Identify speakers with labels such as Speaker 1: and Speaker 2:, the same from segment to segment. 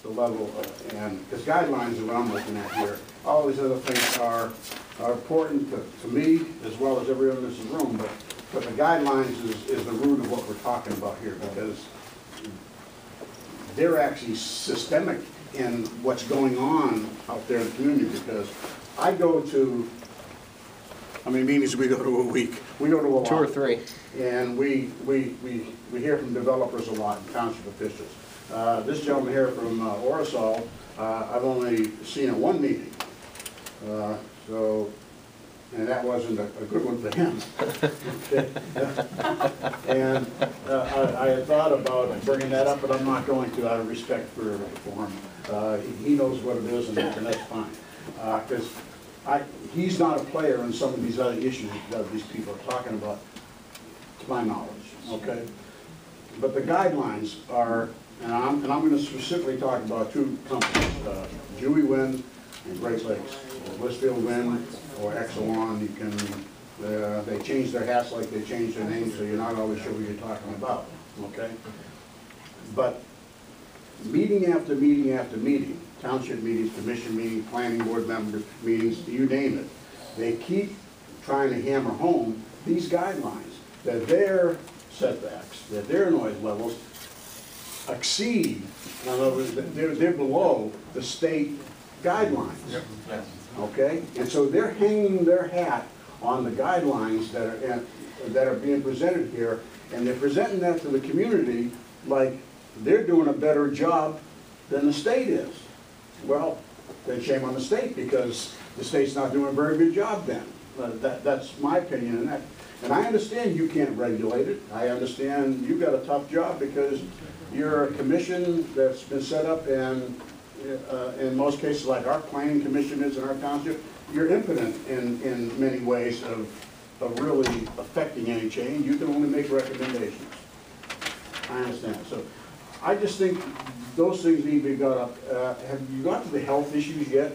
Speaker 1: the level of, and because guidelines are what I'm looking at here. All these other things are important to me as well as everyone in this room, but the guidelines is the root of what we're talking about here, because they're actually systemic in what's going on out there in the community. Because I go to, how many meetings do we go to a week? We go to a lot.
Speaker 2: 2 or 3.
Speaker 1: And we hear from developers a lot and township officials. This gentleman here from Orisol, I've only seen at 1 meeting. And that wasn't a good one for him. And I had thought about bringing that up, but I'm not going to, out of respect for him. He knows what it is, and that's fine. Because he's not a player in some of these other issues that these people are talking about, to my knowledge, okay? But the guidelines are, and I'm going to specifically talk about 2 companies, Dewey Wind and Great Lakes, or Blissfield Wind or Exelon. You can, they change their hats like they change their names, so you're not always sure who you're talking about, okay? But meeting after meeting after meeting, township meetings, commission meetings, planning board members meetings, you name it, they keep trying to hammer home these guidelines, that their setbacks, that their noise levels exceed, in other words, they're below the state guidelines.
Speaker 3: Yep. Yes.
Speaker 1: Okay? And so they're hanging their hat on the guidelines that are being presented here, and they're presenting that to the community like they're doing a better job than the state is. Well, then shame on the state, because the state's not doing a very good job then. That's my opinion on that. And I understand you can't regulate it. I understand you've got a tough job because you're a commission that's been set up, and in most cases, like our planning commission is in our township, you're impotent in many ways of really affecting any change. You can only make recommendations. I understand. So I just think those things need to be got up. Have you got to the health issues yet?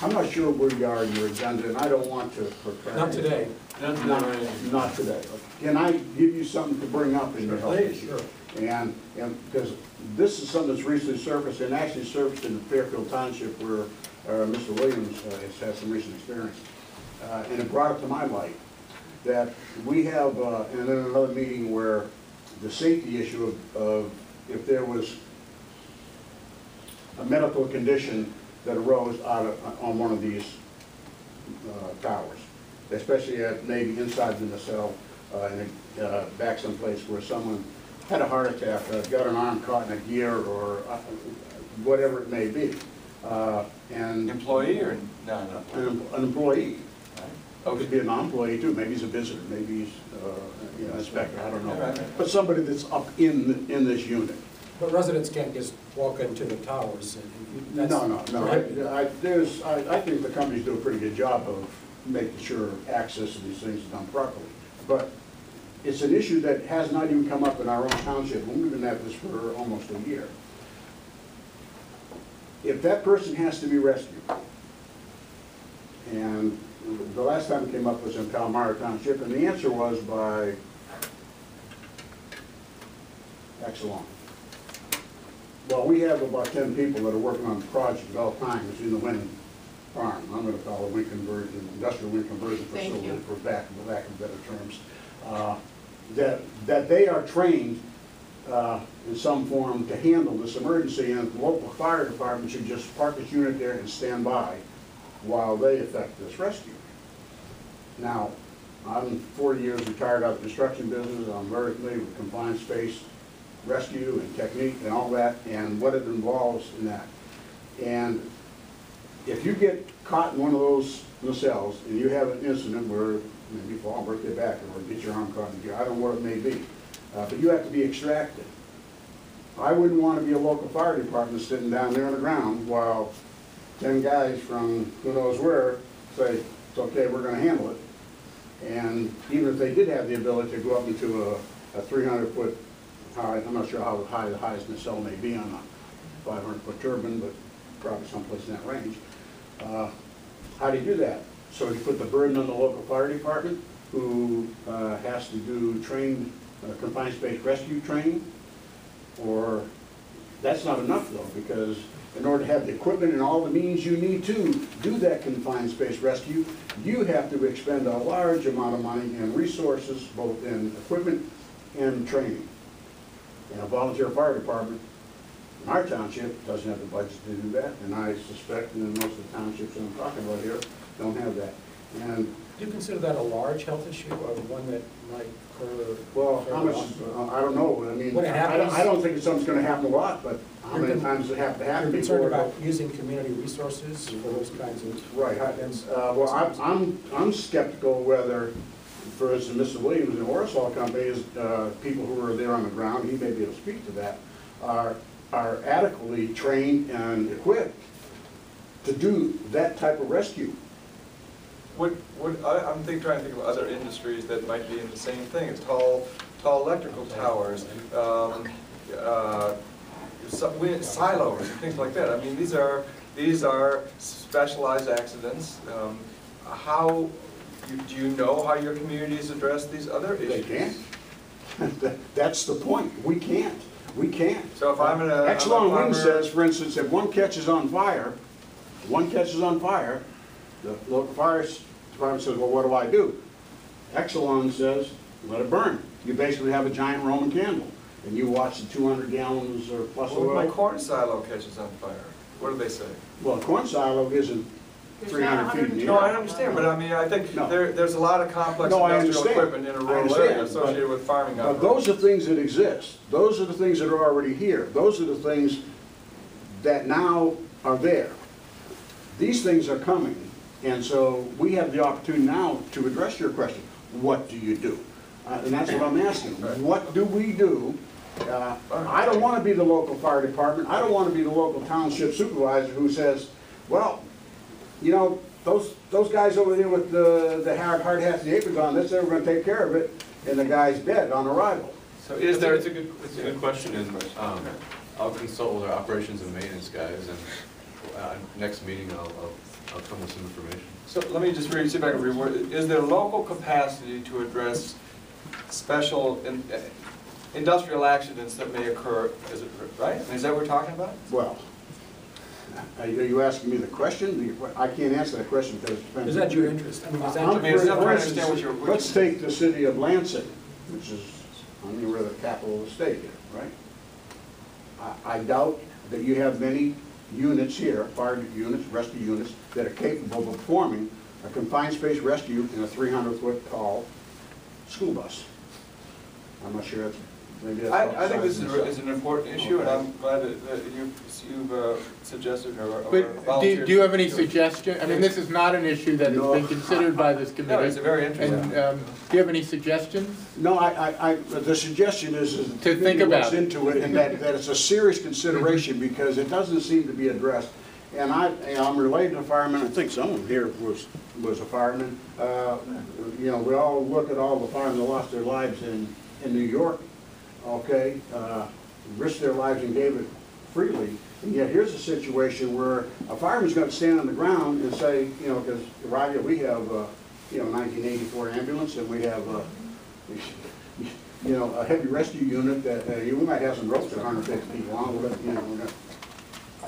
Speaker 1: I'm not sure where you are in your agenda, and I don't want to prepare.
Speaker 4: Not today.
Speaker 1: Not today. Can I give you something to bring up in your health issues? Sure. And because this is something that's recently surfaced, and actually surfaced in Fairfield Township, where Mr. Williams has had some recent experience. And it brought it to my light that we have, and then another meeting where the safety issue of if there was a medical condition that arose on one of these towers, especially at maybe inside the nacelle, back someplace where someone had a heart attack, got an arm caught in a gear, or whatever it may be. And
Speaker 3: employee or non-employee?
Speaker 1: An employee.
Speaker 3: Right.
Speaker 1: Oh, could be a non-employee too. Maybe he's a visitor. Maybe he's an inspector. I don't know.
Speaker 3: Right.
Speaker 1: But somebody that's up in this unit.
Speaker 4: But residents can't just walk into the towers. And
Speaker 1: No. I think the companies do a pretty good job of making sure access to these things is done properly. But it's an issue that has not even come up in our own township, and we've been at this for almost a year. If that person has to be rescued, and the last time it came up was in Palmyra Township, and the answer was by Exelon. Well, we have about 10 people that are working on the project at all times in the wind farm. I'm going to call it wind conversion, industrial wind conversion facility, for lack of better terms. That they are trained in some form to handle this emergency, and the local fire department should just park its unit there and stand by while they effect this rescue. Now, I'm 40 years retired out of the construction business. I'm very familiar with confined space rescue and technique and all that, and what it involves in that. And if you get caught in one of those nacelles and you have an incident where maybe fall, break your back, or get your arm caught in gear, I don't know what it may be, but you have to be extracted. I wouldn't want to be a local fire department sitting down there on the ground while 10 guys from who knows where say, it's okay, we're going to handle it. And even if they did have the ability to go up into a 300-foot high, I'm not sure how high the highest nacelle may be on a 500-foot turbine, but probably someplace in that range. How do you do that? So you put the burden on the local fire department, who has to do trained confined space rescue training, or That's not enough though, because in order to have the equipment and all the means you need to do that confined space rescue, you have to expend a large amount of money and resources, both in equipment and training. And a volunteer fire department in our township doesn't have the budget to do that, and I suspect that most of the townships that I'm talking about here don't have that. And
Speaker 4: Do you consider that a large health issue, or one that might occur?
Speaker 1: well, how much, I don't know, I mean,
Speaker 4: When it happens-
Speaker 1: I don't think it's something's gonna happen a lot, but how many times does it have to happen?
Speaker 4: You're concerned
Speaker 1: before-
Speaker 4: about using community resources for those kinds of
Speaker 1: Right,
Speaker 4: events?
Speaker 1: well, I'm skeptical whether, for instance, Mr. Williams and Orosol Company, is, people who are there on the ground, he may be able to speak to that, are adequately trained and equipped to do that type of rescue.
Speaker 3: I'm trying to think of other industries that might be in the same thing. It's tall electrical towers, silos, and things like that. I mean, these are specialized accidents. Do you know how your communities address these other issues?
Speaker 1: They can't. That's the point. We can't. We can't.
Speaker 3: So if I'm in a
Speaker 1: Exelon Wind says, for instance, if one catches on fire, the local fire department says, well, what do? Exelon says, let it burn. You basically have a giant Roman candle, and you watch the 200 gallons or plus
Speaker 3: Well,
Speaker 1: oil.
Speaker 3: my corn silo catches on fire. What do they say?
Speaker 1: Well, a corn silo isn't 300 feet in the air.
Speaker 3: No, I understand, but I mean, I think
Speaker 1: No.
Speaker 3: there's a lot of complex
Speaker 1: No, I
Speaker 3: industrial
Speaker 1: understand.
Speaker 3: equipment in a
Speaker 1: I
Speaker 3: rural
Speaker 1: understand,
Speaker 3: area associated with farming
Speaker 1: But
Speaker 3: operations.
Speaker 1: those are things that exist. Those are the things that are already here. Those are the things that now are there. These things are coming, and so we have the opportunity now to address your question. What do you do? And that's what I'm asking. What do we do? I don't want to be the local fire department. I don't want to be the local township supervisor who says, well, you know, those guys over there with the hard hat and the apron on, they're going to take care of it, and the guy's dead on arrival.
Speaker 3: So is there?
Speaker 2: It's a good question, and I'll consult with our operations and maintenance guys, and next meeting I'll come with some information.
Speaker 3: So let me just see if I can reword. Is there local capacity to address special industrial accidents that may occur? Is it right? Is that what we're talking about?
Speaker 1: Well, are you asking me the question? I can't answer that question because it depends.
Speaker 4: Is that your interest? I mean, is that
Speaker 3: I'm
Speaker 4: your
Speaker 3: trying to understand what you're.
Speaker 1: Let's take the city of Lansing, which is, I mean, we're the capital of the state here, right? I doubt that you have many units here, fire units, rescue units, that are capable of performing a confined space rescue in a 300-foot tall school bus. I'm not sure that's, maybe that's.
Speaker 3: I think this is an important issue, and I'm glad that you've suggested or
Speaker 5: But
Speaker 3: volunteered.
Speaker 5: do you have any suggestion? I mean, this is not an issue that has
Speaker 1: No.
Speaker 5: been considered by this
Speaker 3: No,
Speaker 5: committee.
Speaker 3: it's very interesting.
Speaker 5: And do you have any suggestions?
Speaker 1: No, the suggestion is
Speaker 5: To
Speaker 1: that
Speaker 5: think
Speaker 1: maybe
Speaker 5: about
Speaker 1: looks
Speaker 5: it.
Speaker 1: into it, and that it's a serious consideration, because it doesn't seem to be addressed. And I'm related to a fireman. I think someone here was a fireman. You know, we all look at all the firemen that lost their lives in New York, okay, risked their lives and gave it freely. And yet here's a situation where a fireman's going to stand on the ground and say, you know, because right here we have, you know, 1984 ambulance, and we have, you know, a heavy rescue unit that we might have some ropes that are 150 feet long. You know,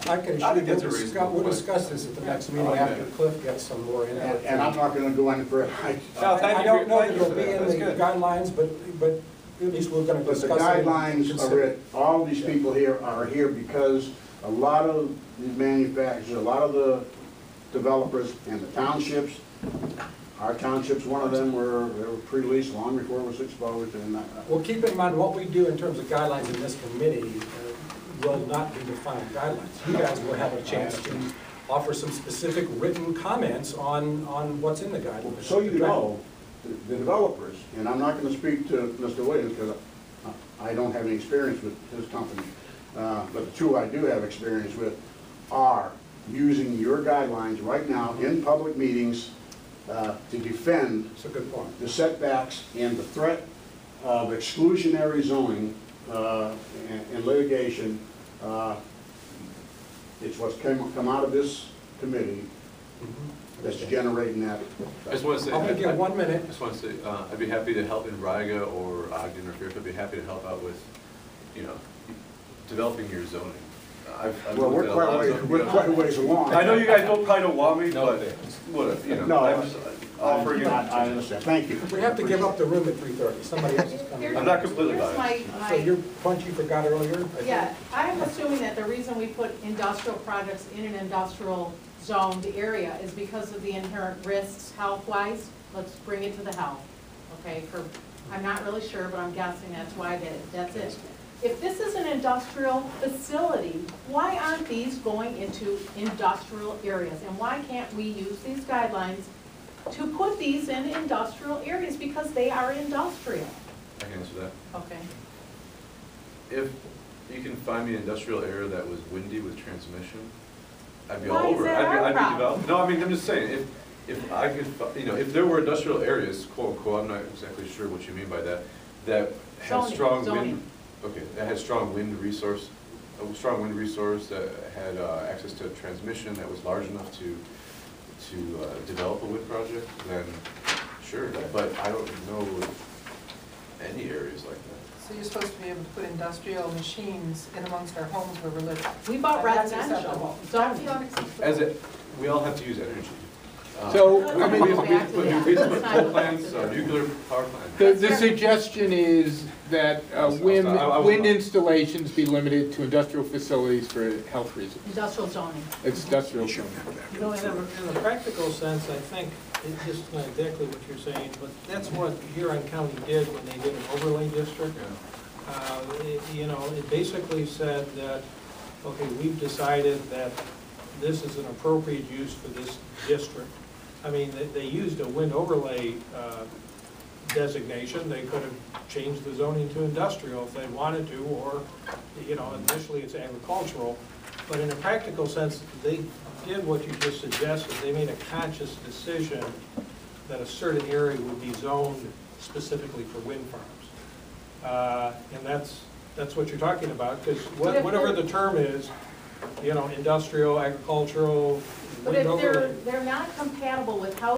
Speaker 4: I can,
Speaker 3: I think that's a reasonable
Speaker 4: we'll
Speaker 3: point.
Speaker 4: discuss this at the next meeting
Speaker 3: Okay.
Speaker 4: after Cliff gets some more input.
Speaker 1: and I'm not going to go any further.
Speaker 3: No, thank
Speaker 4: I
Speaker 3: you.
Speaker 4: don't know that
Speaker 3: Thank you
Speaker 4: it'll
Speaker 3: for
Speaker 4: be
Speaker 3: that.
Speaker 4: in
Speaker 3: That's
Speaker 4: the
Speaker 3: good.
Speaker 4: guidelines, but at least we're going to
Speaker 1: But the
Speaker 4: discuss it.
Speaker 1: guidelines are it. All these people here are here because a lot of the manufacturers, a lot of the developers and the townships, our township's one of them, they were pre-leased long before it was exposed. And
Speaker 4: Well, keep in mind, what we do in terms of guidelines in this committee will not be defined guidelines. You guys will have a chance to offer some specific written comments on what's in the guidelines.
Speaker 1: so you know, the developers, and I'm not going to speak to Mr. Williams because I don't have any experience with his company, but the two I do have experience with are using your guidelines right now in public meetings to defend
Speaker 4: That's a good point.
Speaker 1: the setbacks and the threat of exclusionary zoning and litigation. It's what's come out of this committee that's generating that.
Speaker 2: I just want to say,
Speaker 4: I'm going to give 1 minute.
Speaker 2: I just want to say, I'd be happy to help in Riga or Ogden or Fairfield. I'd be happy to help out with, you know, developing your zoning. I've
Speaker 1: Well,
Speaker 2: looked at a lot of
Speaker 1: we're quite a ways along.
Speaker 3: I know you guys probably don't want me,
Speaker 4: No,
Speaker 3: but
Speaker 4: thanks.
Speaker 3: what, you know,
Speaker 1: No,
Speaker 3: I'm just offering you.
Speaker 1: I understand, thank you.
Speaker 4: We have to give up the room at 3:30, somebody else is coming.
Speaker 3: I'm not completely
Speaker 6: Here's
Speaker 3: biased.
Speaker 4: So your punch you forgot earlier? I think?
Speaker 6: Yeah, I'm assuming that the reason we put industrial projects in an industrial zoned area is because of the inherent risks health-wise. Let's bring it to the health, okay? I'm not really sure, but I'm guessing that's why that's it. If this is an industrial facility, why aren't these going into industrial areas? And why can't we use these guidelines to put these in industrial areas? Because they are industrial.
Speaker 2: I can answer that.
Speaker 6: Okay.
Speaker 2: If you can find me an industrial area that was windy with transmission, I'd be
Speaker 6: Why
Speaker 2: all
Speaker 6: is
Speaker 2: over it.
Speaker 6: that our
Speaker 2: I'd be
Speaker 6: problem?
Speaker 2: developing. No, I mean, I'm just saying, if I could, you know, if there were industrial areas, quote unquote, I'm not exactly sure what you mean by that, that had
Speaker 6: Zoning,
Speaker 2: strong
Speaker 6: zoning.
Speaker 2: wind, okay, that had strong wind resource, that had access to transmission that was large enough to develop a wind project, then sure, but I don't know any areas like that.
Speaker 7: So you're supposed to be able to put industrial machines in amongst our homes where we're living.
Speaker 6: We bought
Speaker 7: That's
Speaker 6: residential
Speaker 7: acceptable.
Speaker 6: zoning.
Speaker 2: As it, we all have to use energy.
Speaker 5: So,
Speaker 6: I mean,
Speaker 2: we put coal plants, nuclear power plants.
Speaker 5: the suggestion is that wind
Speaker 2: I was-
Speaker 5: wind installations be limited to industrial facilities for health reasons.
Speaker 6: Industrial zoning.
Speaker 5: It's industrial.
Speaker 8: You know, in a practical sense, I think, it's just not exactly what you're saying, but that's what Huron County did when they did an overlay district. You know, it basically said that, okay, we've decided that this is an appropriate use for this district. I mean, they used a wind overlay designation. They could have changed the zoning to industrial if they wanted to, or, you know, initially it's agricultural. But in a practical sense, they did what you just suggested. They made a conscious decision that a certain area would be zoned specifically for wind farms. And that's what you're talking about, because whatever the term is, you know, industrial, agricultural,
Speaker 6: But
Speaker 8: wind
Speaker 6: if
Speaker 8: overlay.
Speaker 6: they're not compatible with housing